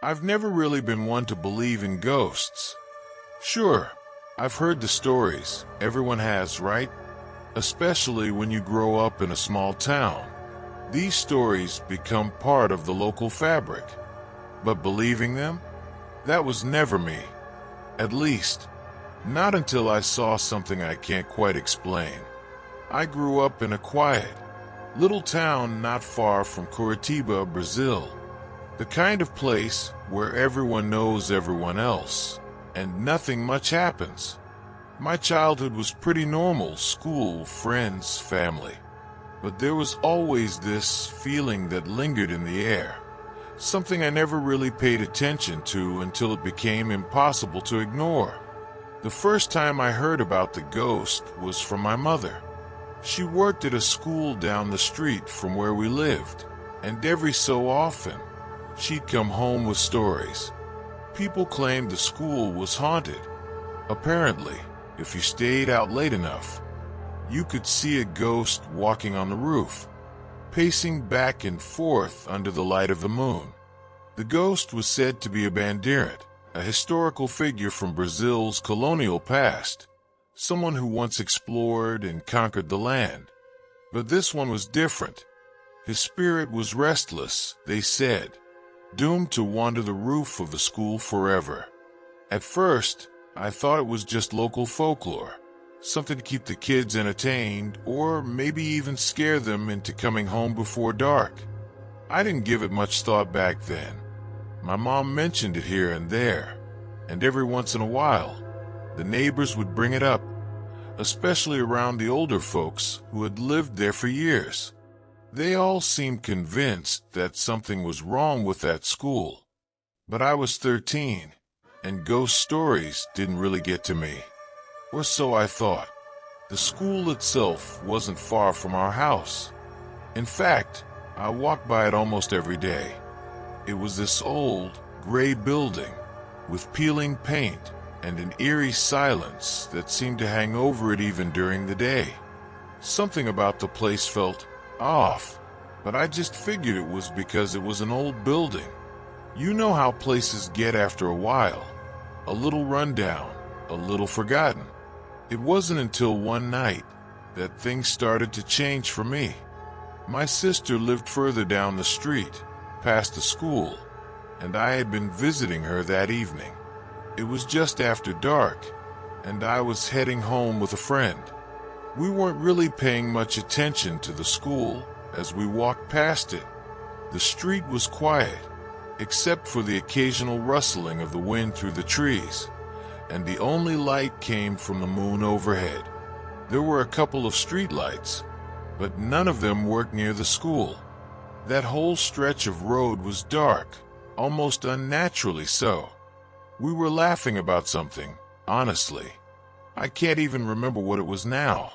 I've never really been one to believe in ghosts. Sure, I've heard the stories, everyone has, right? Especially when you grow up in a small town. These stories become part of the local fabric. But believing them? That was never me. At least, not until I saw something I can't quite explain. I grew up in a quiet, little town not far from Curitiba, Brazil. The kind of place where everyone knows everyone else, and nothing much happens. My childhood was pretty normal, school, friends, family. But there was always this feeling that lingered in the air, something I never really paid attention to until it became impossible to ignore. The first time I heard about the ghost was from my mother. She worked at a school down the street from where we lived, and every so often, she'd come home with stories. People claimed the school was haunted. Apparently, if you stayed out late enough, you could see a ghost walking on the roof, pacing back and forth under the light of the moon. The ghost was said to be a bandeirante, a historical figure from Brazil's colonial past, someone who once explored and conquered the land. But this one was different. His spirit was restless, they said, doomed to wander the roof of the school forever. At first, I thought it was just local folklore, something to keep the kids entertained or maybe even scare them into coming home before dark. I didn't give it much thought back then. My mom mentioned it here and there, and every once in a while, the neighbors would bring it up, especially around the older folks who had lived there for years. They all seemed convinced that something was wrong with that school. But I was 13, and ghost stories didn't really get to me. Or so I thought. The school itself wasn't far from our house. In fact, I walked by it almost every day. It was this old, gray building with peeling paint and an eerie silence that seemed to hang over it even during the day. Something about the place felt off, but I just figured it was because it was an old building. You know how places get after a while. A little rundown, a little forgotten. It wasn't until one night that things started to change for me. My sister lived further down the street, past the school, and I had been visiting her that evening. It was just after dark, and I was heading home with a friend. We weren't really paying much attention to the school as we walked past it. The street was quiet, except for the occasional rustling of the wind through the trees, and the only light came from the moon overhead. There were a couple of street lights, but none of them worked near the school. That whole stretch of road was dark, almost unnaturally so. We were laughing about something, honestly. I can't even remember what it was now.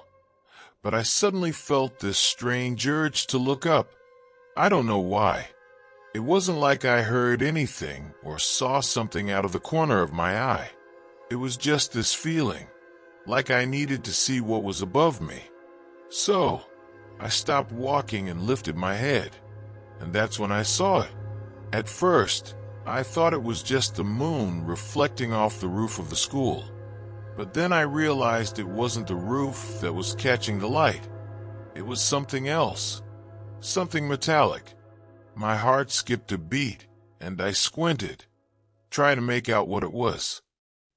But I suddenly felt this strange urge to look up. I don't know why. It wasn't like I heard anything or saw something out of the corner of my eye. It was just this feeling, like I needed to see what was above me. So, I stopped walking and lifted my head, and that's when I saw it. At first, I thought it was just the moon reflecting off the roof of the school. But then I realized it wasn't the roof that was catching the light. It was something else, something metallic. My heart skipped a beat, and I squinted, trying to make out what it was.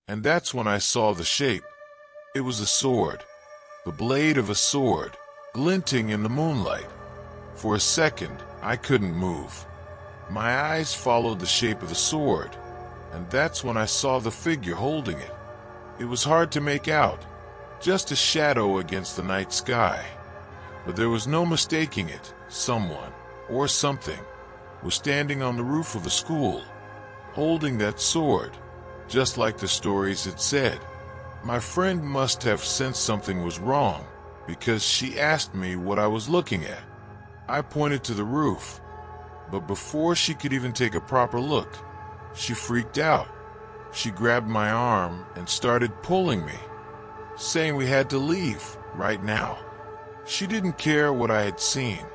And that's when I saw the shape. It was a sword, the blade of a sword, glinting in the moonlight. For a second, I couldn't move. My eyes followed the shape of the sword, and that's when I saw the figure holding it. It was hard to make out, just a shadow against the night sky. But there was no mistaking it. Someone, or something, was standing on the roof of the school, holding that sword, just like the stories had said. My friend must have sensed something was wrong, because she asked me what I was looking at. I pointed to the roof, but before she could even take a proper look, she freaked out. She grabbed my arm and started pulling me, saying we had to leave right now. She didn't care what I had seen.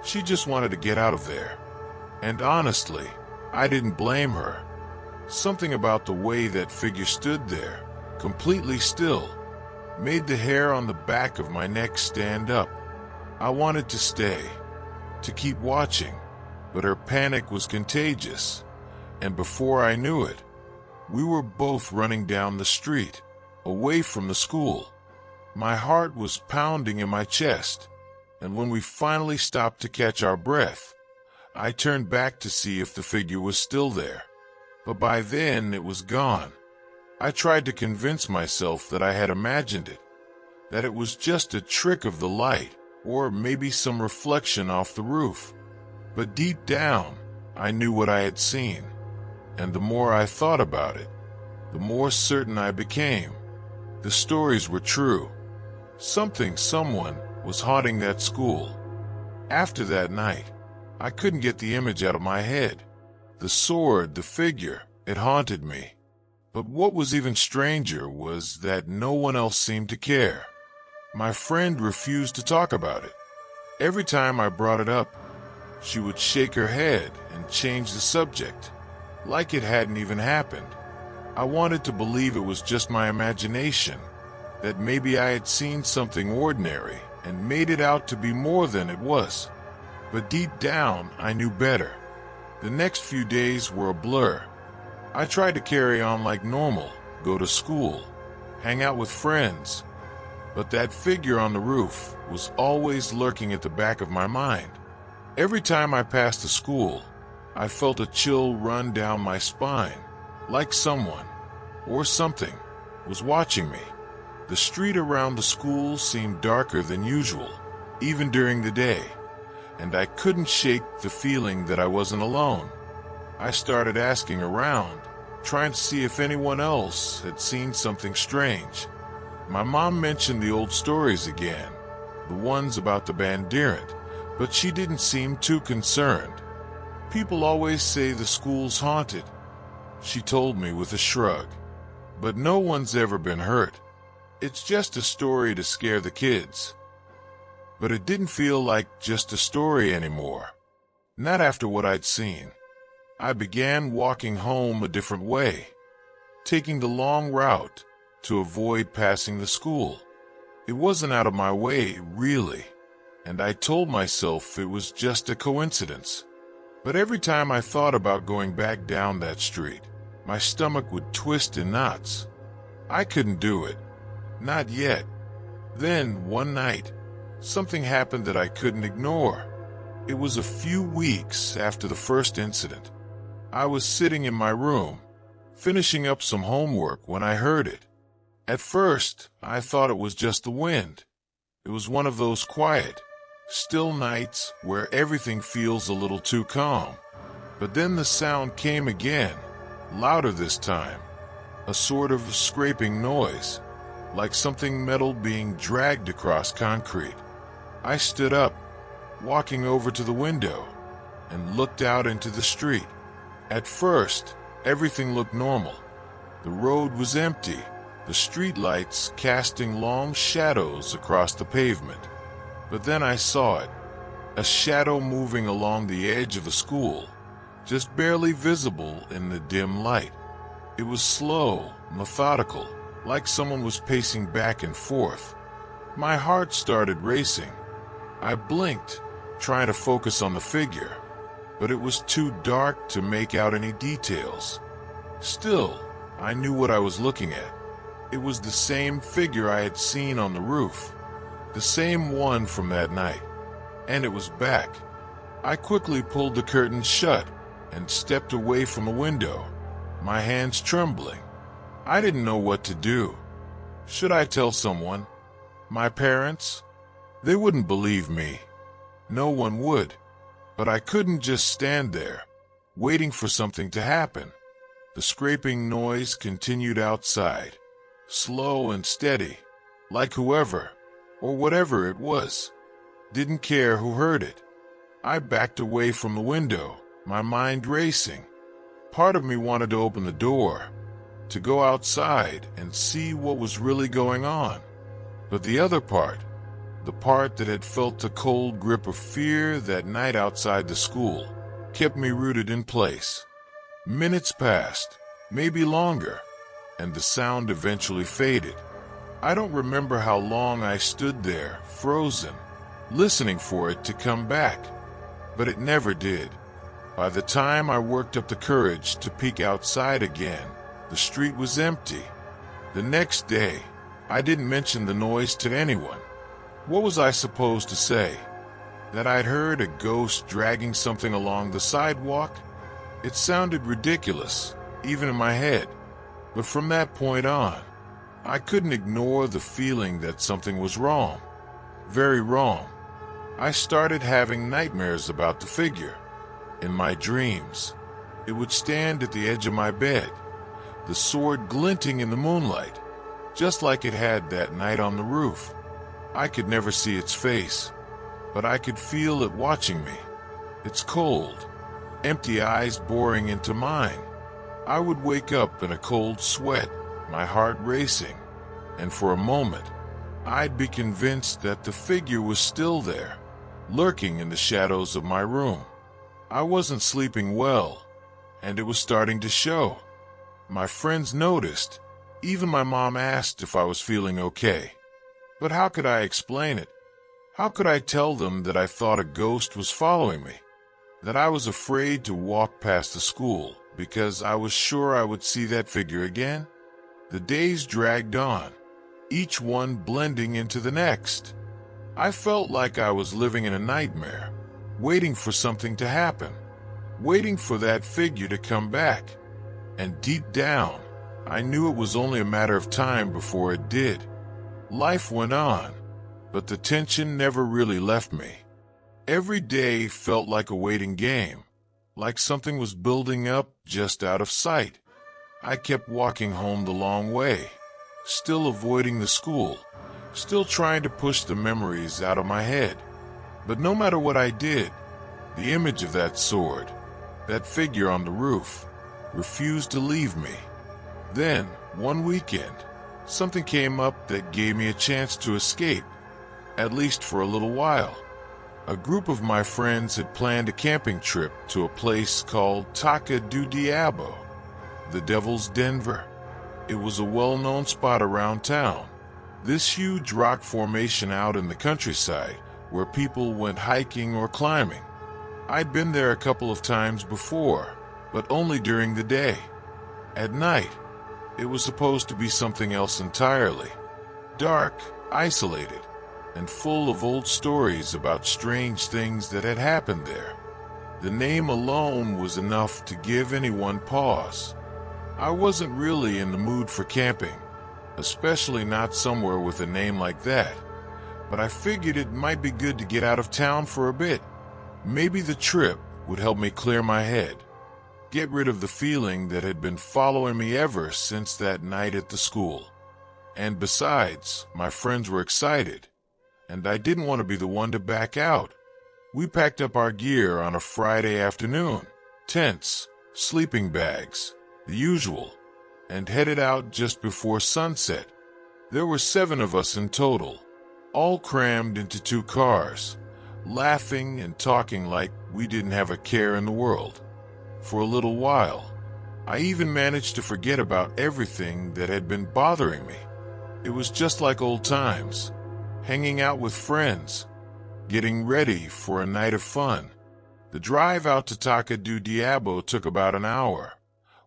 She just wanted to get out of there. And honestly, I didn't blame her. Something about the way that figure stood there, completely still, made the hair on the back of my neck stand up. I wanted to stay, to keep watching, but her panic was contagious, and before I knew it, we were both running down the street, away from the school. My heart was pounding in my chest, and when we finally stopped to catch our breath, I turned back to see if the figure was still there. But by then it was gone. I tried to convince myself that I had imagined it, that it was just a trick of the light, or maybe some reflection off the roof. But deep down, I knew what I had seen, and the more I thought about it, the more certain I became. The stories were true. Someone was haunting that school. After that night, I couldn't get the image out of my head. The sword, the figure, it haunted me. But what was even stranger was that no one else seemed to care. My friend refused to talk about it. Every time I brought it up, she would shake her head and change the subject, like it hadn't even happened. I wanted to believe it was just my imagination, that maybe I had seen something ordinary and made it out to be more than it was. But deep down, I knew better. The next few days were a blur. I tried to carry on like normal, go to school, hang out with friends, but that figure on the roof was always lurking at the back of my mind. Every time I passed the school, I felt a chill run down my spine, like someone, or something, was watching me. The street around the school seemed darker than usual, even during the day, and I couldn't shake the feeling that I wasn't alone. I started asking around, trying to see if anyone else had seen something strange. My mom mentioned the old stories again, the ones about the bandirant, but she didn't seem too concerned. People always say the school's haunted, she told me with a shrug, but no one's ever been hurt. It's just a story to scare the kids. But it didn't feel like just a story anymore. Not after what I'd seen. I began walking home a different way, taking the long route to avoid passing the school. It wasn't out of my way, really, and I told myself it was just a coincidence. But every time I thought about going back down that street, my stomach would twist in knots. I couldn't do it. Not yet. Then, one night, something happened that I couldn't ignore. It was a few weeks after the first incident. I was sitting in my room, finishing up some homework when I heard it. At first, I thought it was just the wind. It was one of those quiet, still nights where everything feels a little too calm. But then the sound came again, louder this time. A sort of scraping noise, like something metal being dragged across concrete. I stood up, walking over to the window, and looked out into the street. At first, everything looked normal. The road was empty, the streetlights casting long shadows across the pavement. But then I saw it, a shadow moving along the edge of the school, just barely visible in the dim light. It was slow, methodical, like someone was pacing back and forth. My heart started racing. I blinked, trying to focus on the figure, but it was too dark to make out any details. Still, I knew what I was looking at. It was the same figure I had seen on the roof, the same one from that night, and it was back. I quickly pulled the curtains shut and stepped away from the window, my hands trembling. I didn't know what to do. Should I tell someone? My parents? They wouldn't believe me. No one would. But I couldn't just stand there, waiting for something to happen. The scraping noise continued outside, slow and steady, like whoever, or whatever it was, didn't care who heard it. I backed away from the window, my mind racing. Part of me wanted to open the door, to go outside and see what was really going on. But the other part, the part that had felt the cold grip of fear that night outside the school, kept me rooted in place. Minutes passed, maybe longer, and the sound eventually faded. I don't remember how long I stood there, frozen, listening for it to come back, but it never did. By the time I worked up the courage to peek outside again, the street was empty. The next day, I didn't mention the noise to anyone. What was I supposed to say? That I'd heard a ghost dragging something along the sidewalk? It sounded ridiculous, even in my head. But from that point on, I couldn't ignore the feeling that something was wrong. Very wrong. I started having nightmares about the figure. In my dreams, it would stand at the edge of my bed, the sword glinting in the moonlight, just like it had that night on the roof. I could never see its face, but I could feel it watching me. Its cold, empty eyes boring into mine. I would wake up in a cold sweat, my heart racing, and for a moment, I'd be convinced that the figure was still there, lurking in the shadows of my room. I wasn't sleeping well, and it was starting to show. My friends noticed. Even my mom asked if I was feeling okay. But how could I explain it? How could I tell them that I thought a ghost was following me? That I was afraid to walk past the school because I was sure I would see that figure again? The days dragged on, each one blending into the next. I felt like I was living in a nightmare, waiting for something to happen, waiting for that figure to come back. And deep down, I knew it was only a matter of time before it did. Life went on, but the tension never really left me. Every day felt like a waiting game, like something was building up just out of sight. I kept walking home the long way, still avoiding the school, still trying to push the memories out of my head. But no matter what I did, the image of that sword, that figure on the roof, refused to leave me. Then, one weekend, something came up that gave me a chance to escape, at least for a little while. A group of my friends had planned a camping trip to a place called Toca do Diabo, the Devil's Denver. It was a well-known spot around town, this huge rock formation out in the countryside where people went hiking or climbing. I'd been there a couple of times before, but only during the day. At night, it was supposed to be something else entirely. Dark, isolated, and full of old stories about strange things that had happened there. The name alone was enough to give anyone pause. I wasn't really in the mood for camping, especially not somewhere with a name like that, but I figured it might be good to get out of town for a bit. Maybe the trip would help me clear my head, get rid of the feeling that had been following me ever since that night at the school. And besides, my friends were excited, and I didn't want to be the one to back out. We packed up our gear on a Friday afternoon, tents, sleeping bags, the usual, and headed out just before sunset. There were 7 of us in total, all crammed into 2 cars, laughing and talking like we didn't have a care in the world. For a little while, I even managed to forget about everything that had been bothering me. It was just like old times, hanging out with friends, getting ready for a night of fun. The drive out to Toca do Diabo took about an hour,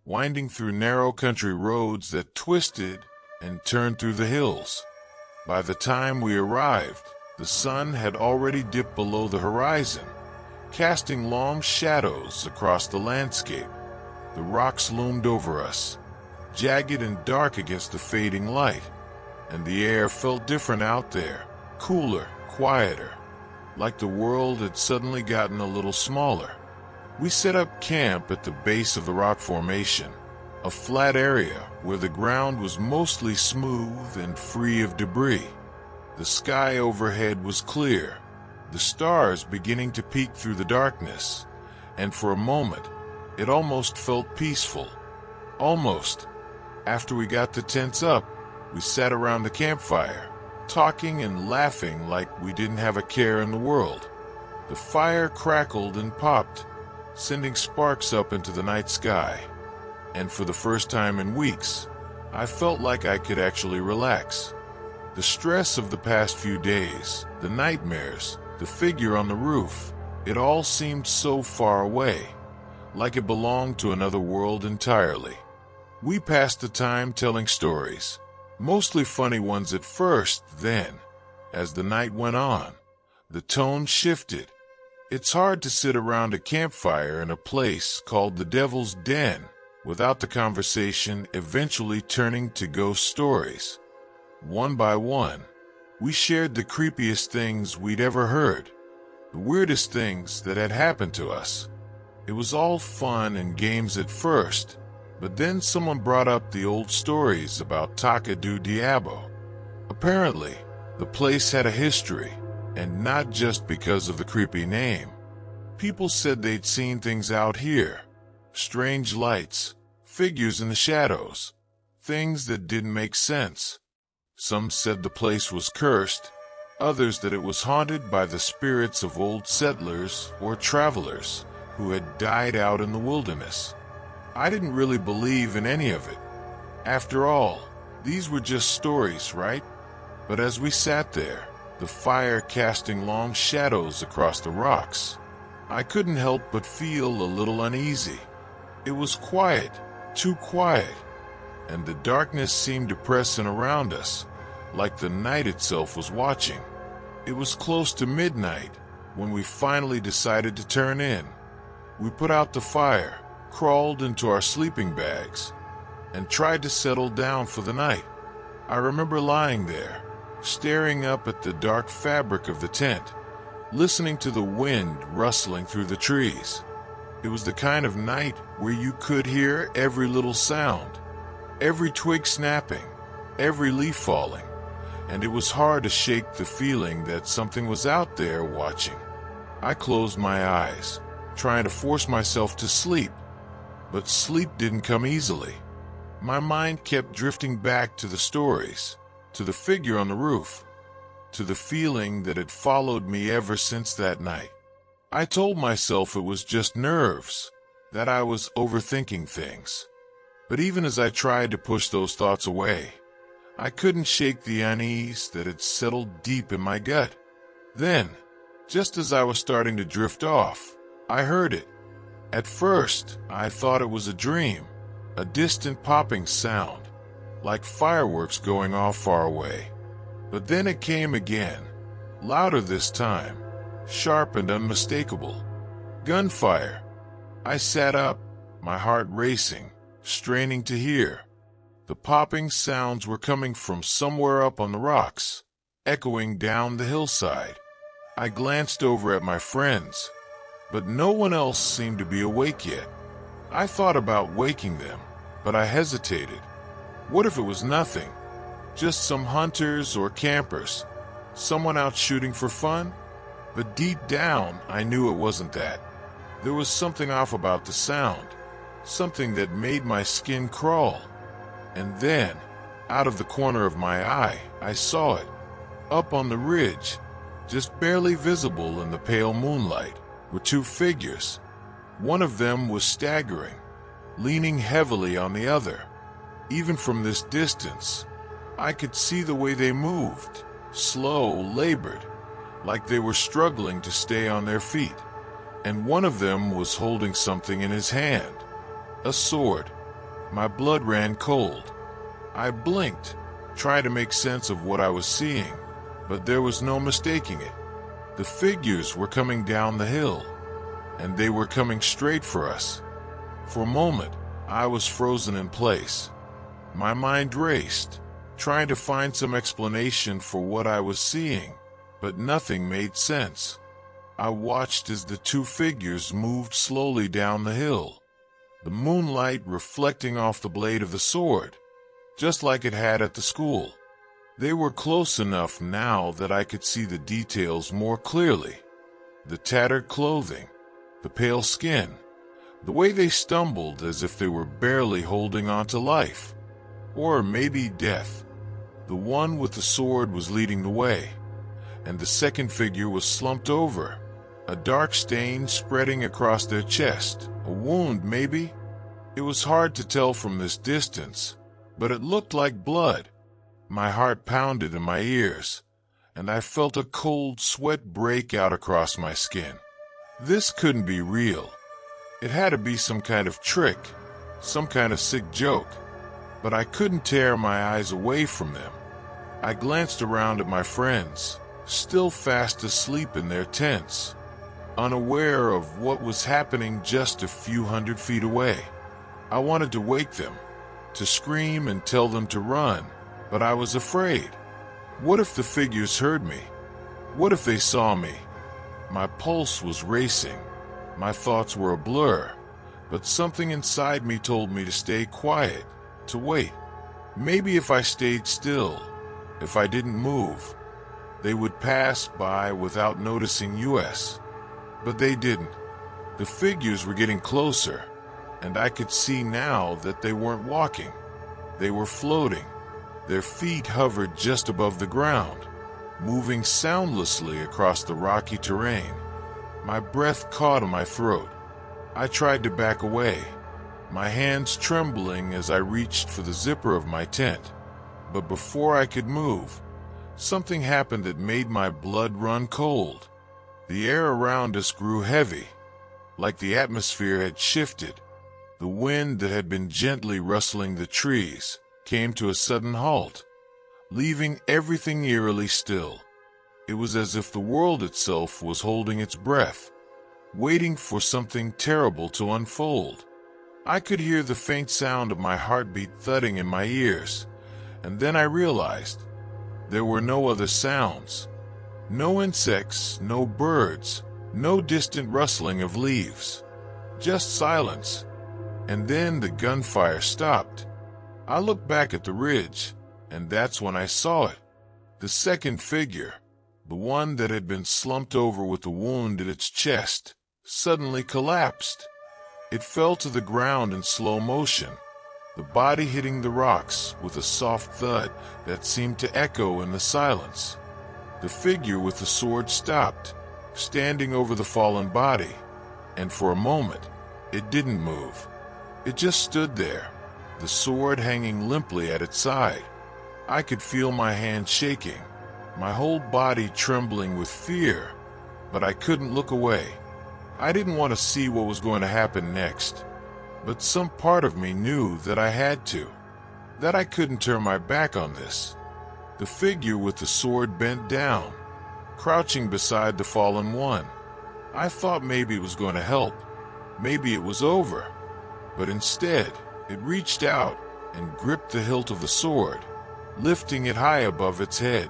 winding through narrow country roads that twisted and turned through the hills. By the time we arrived, the sun had already dipped below the horizon, casting long shadows across the landscape. The rocks loomed over us, jagged and dark against the fading light, and the air felt different out there, cooler, quieter, like the world had suddenly gotten a little smaller. We set up camp at the base of the rock formation, a flat area where the ground was mostly smooth and free of debris. The sky overhead was clear, the stars beginning to peek through the darkness, and for a moment, it almost felt peaceful. Almost. After we got the tents up, we sat around the campfire, talking and laughing like we didn't have a care in the world. The fire crackled and popped, sending sparks up into the night sky. and for the first time in weeks, I felt like I could actually relax. The stress of the past few days, the nightmares, the figure on the roof, it all seemed so far away, like it belonged to another world entirely. We passed the time telling stories, mostly funny ones at first. Then, as the night went on, the tone shifted. It's hard to sit around a campfire in a place called the Devil's Den without the conversation eventually turning to ghost stories. One by one, we shared the creepiest things we'd ever heard, the weirdest things that had happened to us. It was all fun and games at first, but then someone brought up the old stories about Toca do Diabo. Apparently, the place had a history, and not just because of the creepy name. People said they'd seen things out here, strange lights, figures in the shadows, things that didn't make sense. Some said the place was cursed, others that it was haunted by the spirits of old settlers or travelers who had died out in the wilderness. I didn't really believe in any of it. After all, these were just stories, right? But as we sat there, the fire casting long shadows across the rocks, I couldn't help but feel a little uneasy. It was quiet, too quiet, and the darkness seemed to press in around us, like the night itself was watching. It was close to midnight when we finally decided to turn in. We put out the fire, crawled into our sleeping bags, and tried to settle down for the night. I remember lying there, staring up at the dark fabric of the tent, listening to the wind rustling through the trees. It was the kind of night where you could hear every little sound, every twig snapping, every leaf falling, and it was hard to shake the feeling that something was out there watching. I closed my eyes, trying to force myself to sleep, but sleep didn't come easily. My mind kept drifting back to the stories, to the figure on the roof, to the feeling that had followed me ever since that night. I told myself it was just nerves, that I was overthinking things. But even as I tried to push those thoughts away, I couldn't shake the unease that had settled deep in my gut. Then, just as I was starting to drift off, I heard it. At first, I thought it was a dream, a distant popping sound, like fireworks going off far away. But then it came again, louder this time, sharp and unmistakable. Gunfire. I sat up, my heart racing, straining to hear. The popping sounds were coming from somewhere up on the rocks, echoing down the hillside. I glanced over at my friends, but no one else seemed to be awake yet. I thought about waking them, but I hesitated. What if it was nothing? Just some hunters or campers, someone out shooting for fun? But deep down, I knew it wasn't that. There was something off about the sound, something that made my skin crawl. And then, out of the corner of my eye, I saw it. Up on the ridge, just barely visible in the pale moonlight, were two figures. One of them was staggering, leaning heavily on the other. Even from this distance, I could see the way they moved, slow, labored, like they were struggling to stay on their feet. And one of them was holding something in his hand, a sword. My blood ran cold. I blinked, trying to make sense of what I was seeing, but there was no mistaking it. The figures were coming down the hill, and they were coming straight for us. For a moment, I was frozen in place. My mind raced, trying to find some explanation for what I was seeing, but nothing made sense. I watched as the two figures moved slowly down the hill, the moonlight reflecting off the blade of the sword, just like it had at the school. They were close enough now that I could see the details more clearly. The tattered clothing, the pale skin, the way they stumbled as if they were barely holding on to life, or maybe death. The one with the sword was leading the way, and the second figure was slumped over, a dark stain spreading across their chest, a wound maybe. It was hard to tell from this distance, but it looked like blood. My heart pounded in my ears, and I felt a cold sweat break out across my skin. This couldn't be real. It had to be some kind of trick, some kind of sick joke, but I couldn't tear my eyes away from them. I glanced around at my friends, still fast asleep in their tents, unaware of what was happening just a few hundred feet away. I wanted to wake them, to scream and tell them to run, but I was afraid. What if the figures heard me? What if they saw me? My pulse was racing. My thoughts were a blur, but something inside me told me to stay quiet, to wait. Maybe if I stayed still, if I didn't move, they would pass by without noticing us. But they didn't. The figures were getting closer, and I could see now that they weren't walking. They were floating. Their feet hovered just above the ground, moving soundlessly across the rocky terrain. My breath caught in my throat. I tried to back away, my hands trembling as I reached for the zipper of my tent. But before I could move, something happened that made my blood run cold. The air around us grew heavy, like the atmosphere had shifted. The wind that had been gently rustling the trees came to a sudden halt, leaving everything eerily still. It was as if the world itself was holding its breath, waiting for something terrible to unfold. I could hear the faint sound of my heartbeat thudding in my ears, and then I realized there were no other sounds. No insects, no birds, no distant rustling of leaves. Just silence. And then the gunfire stopped. I looked back at the ridge, and that's when I saw it. The second figure, the one that had been slumped over with a wound in its chest, suddenly collapsed. It fell to the ground in slow motion, the body hitting the rocks with a soft thud that seemed to echo in the silence. The figure with the sword stopped, standing over the fallen body, and for a moment, it didn't move. It just stood there, the sword hanging limply at its side. I could feel my hand shaking, my whole body trembling with fear, but I couldn't look away. I didn't want to see what was going to happen next, but some part of me knew that I had to, that I couldn't turn my back on this. The figure with the sword bent down, crouching beside the fallen one. I thought maybe it was going to help, maybe it was over, but instead, it reached out and gripped the hilt of the sword, lifting it high above its head.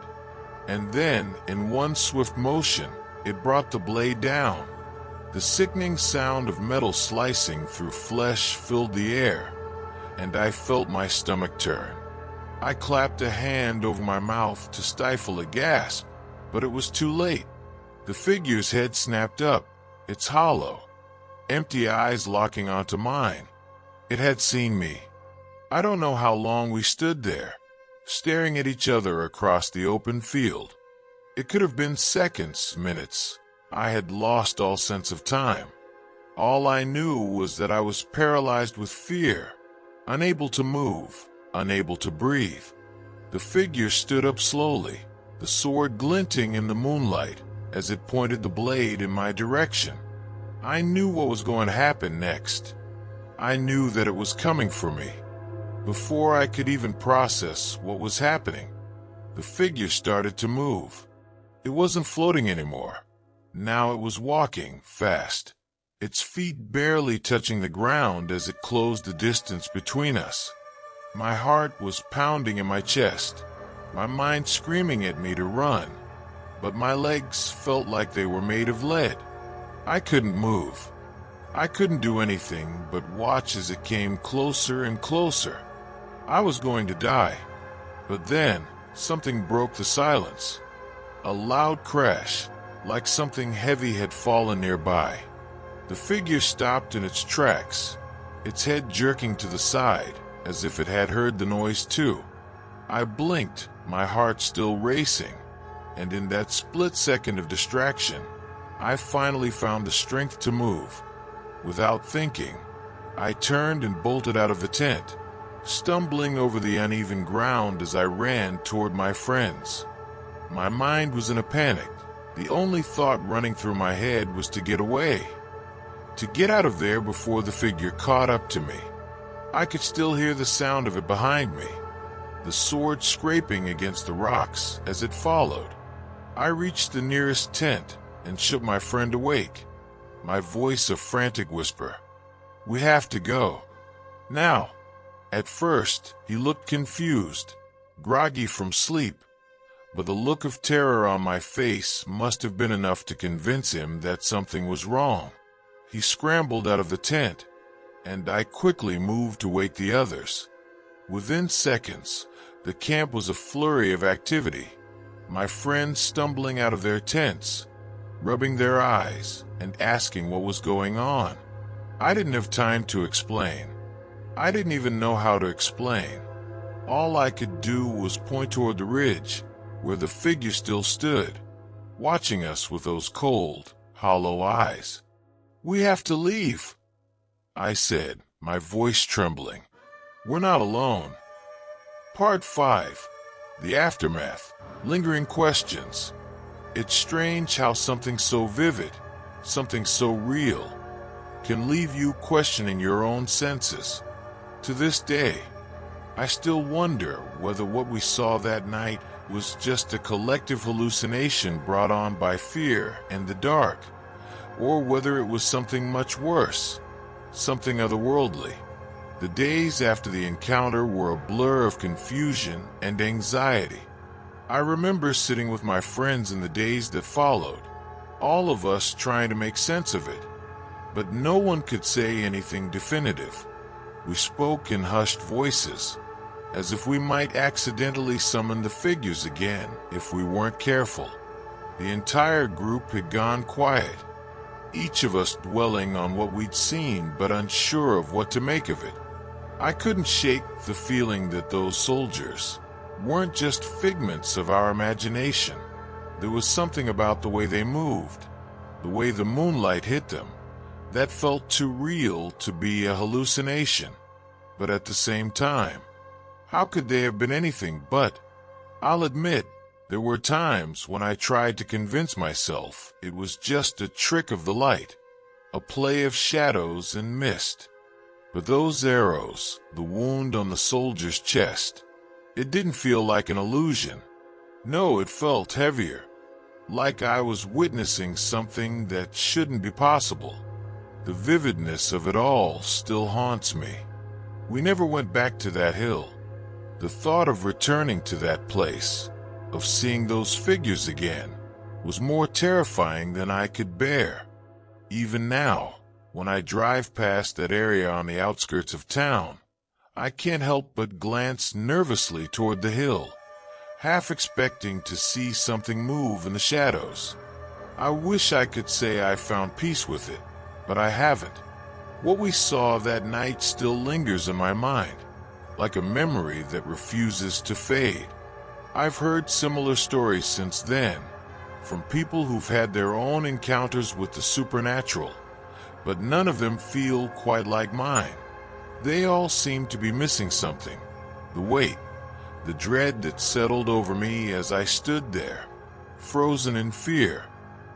And then, in one swift motion, it brought the blade down. The sickening sound of metal slicing through flesh filled the air, and I felt my stomach turn. I clapped a hand over my mouth to stifle a gasp, but it was too late. The figure's head snapped up, its hollow, empty eyes locking onto mine. It had seen me. I don't know how long we stood there, staring at each other across the open field. It could have been seconds, minutes. I had lost all sense of time. All I knew was that I was paralyzed with fear, unable to move, unable to breathe. The figure stood up slowly, the sword glinting in the moonlight as it pointed the blade in my direction. I knew what was going to happen next. I knew that it was coming for me. Before I could even process what was happening, the figure started to move. It wasn't floating anymore. Now it was walking fast, its feet barely touching the ground as it closed the distance between us. My heart was pounding in my chest, my mind screaming at me to run, but my legs felt like they were made of lead. I couldn't move. I couldn't do anything but watch as it came closer and closer. I was going to die. But then, something broke the silence. A loud crash, like something heavy had fallen nearby. The figure stopped in its tracks, its head jerking to the side, as if it had heard the noise too. I blinked, my heart still racing, and in that split second of distraction, I finally found the strength to move. Without thinking, I turned and bolted out of the tent, stumbling over the uneven ground as I ran toward my friends. My mind was in a panic. The only thought running through my head was to get away, to get out of there before the figure caught up to me. I could still hear the sound of it behind me, the sword scraping against the rocks as it followed. I reached the nearest tent and shook my friend awake, my voice a frantic whisper. "We have to go. Now." At first, he looked confused, groggy from sleep, but the look of terror on my face must have been enough to convince him that something was wrong. He scrambled out of the tent, and I quickly moved to wake the others. Within seconds, the camp was a flurry of activity. My friends stumbling out of their tents, rubbing their eyes, and asking what was going on. I didn't have time to explain. I didn't even know how to explain. All I could do was point toward the ridge, where the figure still stood, watching us with those cold, hollow eyes. "We have to leave," I said, my voice trembling. "We're not alone." Part 5. The Aftermath. Lingering questions. It's strange how something so vivid, something so real, can leave you questioning your own senses. To this day, I still wonder whether what we saw that night was just a collective hallucination brought on by fear and the dark, or whether it was something much worse, something otherworldly. The days after the encounter were a blur of confusion and anxiety. I remember sitting with my friends in the days that followed, all of us trying to make sense of it, but no one could say anything definitive. We spoke in hushed voices, as if we might accidentally summon the figures again if we weren't careful. The entire group had gone quiet, each of us dwelling on what we'd seen but unsure of what to make of it. I couldn't shake the feeling that those soldiers weren't just figments of our imagination. There was something about the way they moved, the way the moonlight hit them, that felt too real to be a hallucination. But at the same time, how could they have been anything but? I'll admit, there were times when I tried to convince myself it was just a trick of the light, a play of shadows and mist. But those arrows, the wound on the soldier's chest, it didn't feel like an illusion. No, it felt heavier, like I was witnessing something that shouldn't be possible. The vividness of it all still haunts me. We never went back to that hill. The thought of returning to that place, of seeing those figures again, was more terrifying than I could bear. Even now, when I drive past that area on the outskirts of town, I can't help but glance nervously toward the hill, half expecting to see something move in the shadows. I wish I could say I found peace with it, but I haven't. What we saw that night still lingers in my mind, like a memory that refuses to fade. I've heard similar stories since then, from people who've had their own encounters with the supernatural, but none of them feel quite like mine. They all seem to be missing something. The weight, the dread that settled over me as I stood there, frozen in fear,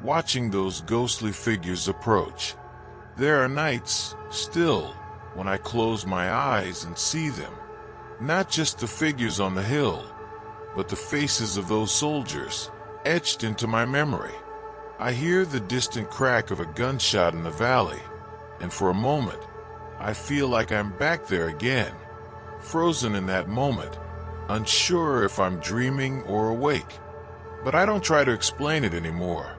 watching those ghostly figures approach. There are nights, still, when I close my eyes and see them. Not just the figures on the hill, but the faces of those soldiers, etched into my memory. I hear the distant crack of a gunshot in the valley, and for a moment, I feel like I'm back there again, frozen in that moment, unsure if I'm dreaming or awake. But I don't try to explain it anymore.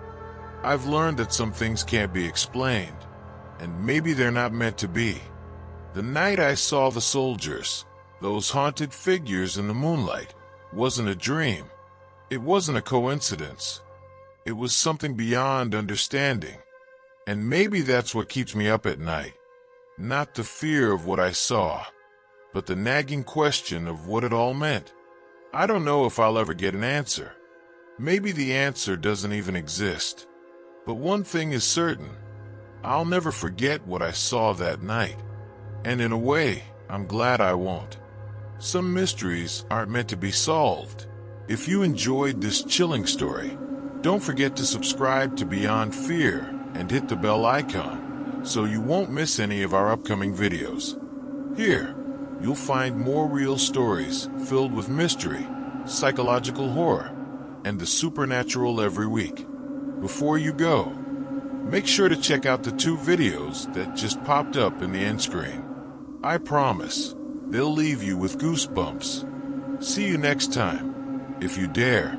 I've learned that some things can't be explained, and maybe they're not meant to be. The night I saw the soldiers, those haunted figures in the moonlight, wasn't a dream. It wasn't a coincidence. It was something beyond understanding. And maybe that's what keeps me up at night. Not the fear of what I saw, but the nagging question of what it all meant. I don't know if I'll ever get an answer. Maybe the answer doesn't even exist. But one thing is certain. I'll never forget what I saw that night. And in a way, I'm glad I won't. Some mysteries aren't meant to be solved. If you enjoyed this chilling story, don't forget to subscribe to Beyond Fear and hit the bell icon so you won't miss any of our upcoming videos. Here, you'll find more real stories filled with mystery, psychological horror, and the supernatural every week. Before you go, make sure to check out the 2 videos that just popped up in the end screen. I promise, they'll leave you with goosebumps. See you next time, if you dare.